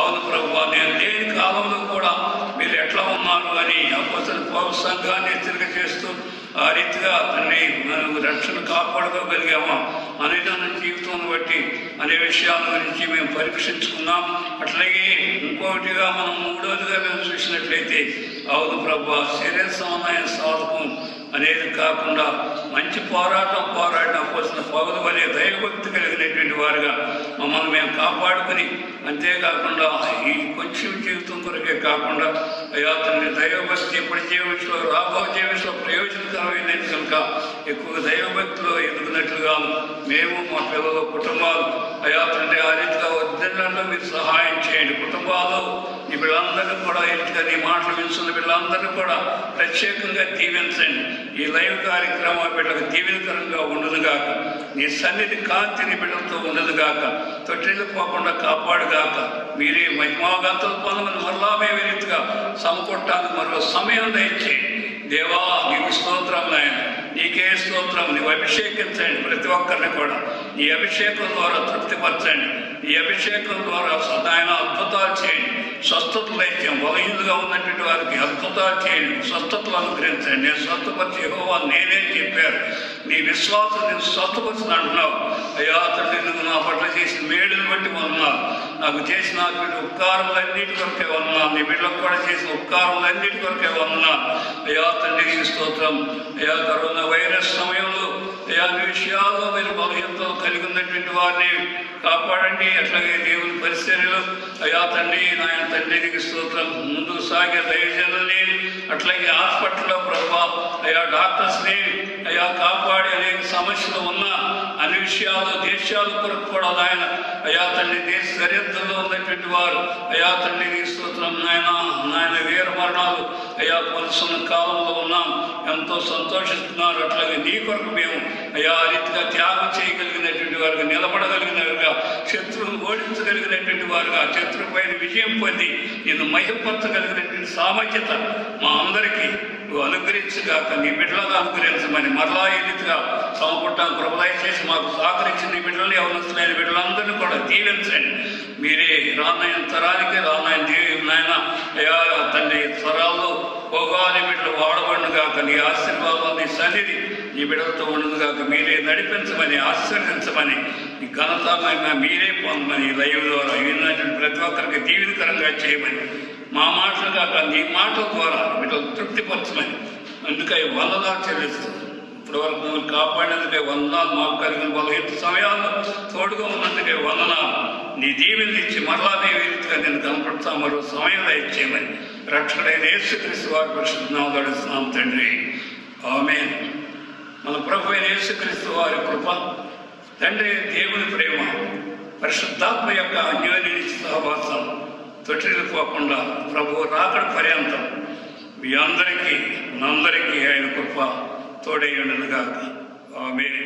అవును ప్రభు, నేను లేని కాలంలో కూడా మీరు ఎట్లా ఉన్నారు అని అపోస్తలుల పౌలు సంఘాన్ని హెచ్చరిక చేస్తూ ఆ రీతిగా తండ్రి మనం రక్షణ కాపాడుకోగలిగామా అనుదిన జీవితం బట్టి అనే విషయాల గురించి మేము పరీక్షించుకున్నాం. అట్లాగే ఇంకొకటిగా మనం మూడవదిగా మేము చూసినట్లయితే అవును ప్రభు, శరీర సంబంధమైన సాధకం అనేది కాకుండా మంచి పోరాడిన పోసిన పౌలు వలె దైవభక్తి కలిగినటువంటి వారుగా మమ్మల్ని మేము కాపాడుకుని, అంతేకాకుండా ఈ కొంచెం జీవితం కొరకే కాకుండా అయ్యా తండ్రి దైవభక్తి ఇప్పుడు జీవితంలో రాబో జీవితంలో ప్రయోజనకరమైనది కనుక ఎక్కువగా దైవభక్తిలో ఎదుగునట్లుగా మేము మా పిల్లల కుటుంబాలు అయ్యా తండ్రి ఆ రీతిగా వర్ధిల్లాలో మీరు సహాయం చేయండి. కుటుంబాలు ఈ వీళ్ళందరినీ కూడా ఇంటిగా నీ మాటలు వింటున్న వీళ్ళందరినీ కూడా ప్రత్యేకంగా దీవించండి. ఈ లైవ్ కార్యక్రమం వీళ్ళకి దీవెనకరంగా ఉండదుగాక, నీ సన్నిధి కాంతిని బిడ్డలతో ఉండదుగాక, తొట్టిల్లు పోకుండా కాపాడుగాక. మీరే మహిమాగంతలు పొందమని మరలా మేము రీతిగా సమకూడటానికి మరో సమయం దయచేయండి. దేవా నీకు స్తోత్రం నాయన, నీకే స్తోత్రం. నీవు అభిషేకించండి ప్రతి ఒక్కరిని కూడా. ఈ అభిషేకం ద్వారా తృప్తిపరచండి. ఈ అభిషేకం ద్వారా ఆయన అద్భుతాలు చేయండి. స్వస్థతలు అయితే బలహీనంగా ఉన్నటువంటి వారికి అద్భుతాలు చేయండి, స్వస్థతలు అనుగ్రహించండి. నేను స్వస్థపరిచి యెహోవా నేనే చెప్పారు. నీ విశ్వాసం నేను స్వస్థపరిచిన అంటున్నావు. అయ్యా తండ్రి, నువ్వు నా పట్ల చేసిన మేడుని బట్టి వందనాలు. నాకు చేసిన ఉపకారములన్నిటి కొరకే వందనాలు. నీ బిడ్డలకు కూడా చేసిన ఉపకారములన్నిటి కొరకే వందనాలు. అయ్యా తండ్రి నీకు స్తోత్రం. అయ్యా కరోనా వైరస్ సమయంలో అయ్యా విషయాల్లో మీరు బలహీనతలు కలిగి ఉన్నటువంటి వారిని కాపాడండి. అట్లాగే దేవుని పరిచర్యలు అయ్యా తండ్రి నాయన తండ్రి నీకు స్తోత్రం. ముందుకు సాగే దైవజనుల్ని అట్లాగే హాస్పిటల్లో ప్రభా అయ్యా డాక్టర్స్ని అయ్యా కాపాడి అనేక సమస్యలు ఉన్నా అన్ని విషయాలు దేశాల కొరకు కూడా ఆయన అయ్యా తండ్రి దేశ సరిహద్దుల్లో ఉన్నటువంటి వారు అయ్యా తండ్రి నీ స్తోత్రం నాయన వీర మరణాలు అయ్యా పొలుసున్న కాలంలో ఉన్నాం, ఎంతో సంతోషిస్తున్నారు. అట్లాగే నీ కొరకు మేము అయ్యా ఆ రీతిగా త్యాగం చేయగలిగినటువంటి వారుగా, నిలబడగలిగినట్టుగా, శత్రువును ఓడించగలిగినటువంటి వారుగా, శత్రువు పైన విజయం పొంది నేను మహిమపరచగలిగినటువంటి సామర్థ్యత మా అందరికీ నువ్వు అనుగ్రహించగాక. నీ బిడ్డలను అనుగ్రహించమని మరలా ఈ రీతిగా సమకూడటానికి కృపదయ చేసి మాకు సహకరించిన నీ బిడ్డలు ఎవరిస్తున్న బిడ్డలందరినీ కూడా దీవించండి. మీరే రానాయన తరానికి రానాయన దేవి నాయన అయ్యా తండ్రి తరాల్లో పోగాని బిడ్డలు వాడబడినగాక. నీ ఆశీర్వాదాలు నీ సన్నిధి నీ బిడ్డలతో ఉండదుగాక. మీరే నడిపించమని ఆశీర్వదించమని ఈ ఘనత మీరే పొందమని లైవ్ ద్వారా విన్నటువంటి ప్రతి ఒక్కరికి దీవెనకరంగా చేయమని మా మాటలు కాక నీ మాటల ద్వారా బిడ్డలు తృప్తిపరచమని అందుకై వందనాలు చెల్లిస్తాం. ఇప్పటి వరకు నువ్వు కాపాడినందుకే వందనాలు. మాకు కలిగిన బలహీన సమయాల్లో తోడుగా ఉన్నందుకే వందనాలు. నీ దీవెనలు ఇచ్చి మరలా నీ రీతిగా నేను కనపడతా మరో సమయంలో ఇచ్చేయమని రక్షకుడైన యేసుక్రీస్తు వారి పరిశుద్ధనామములో అడుగుతున్నాం తండ్రి, ఆమేన్. మన ప్రభు అయిన యేసుక్రీస్తు వారి కృప, తండ్రి దేవుని ప్రేమ, పరిశుద్ధాత్మ యొక్క అన్యోన్య సహవాసం తొట్టిల్లిపోకుండా ప్రభు రాకడ పర్యంతం మీ అందరికీ ఆయన కృప తోడై ఉండదుగాక. ఆమేన్.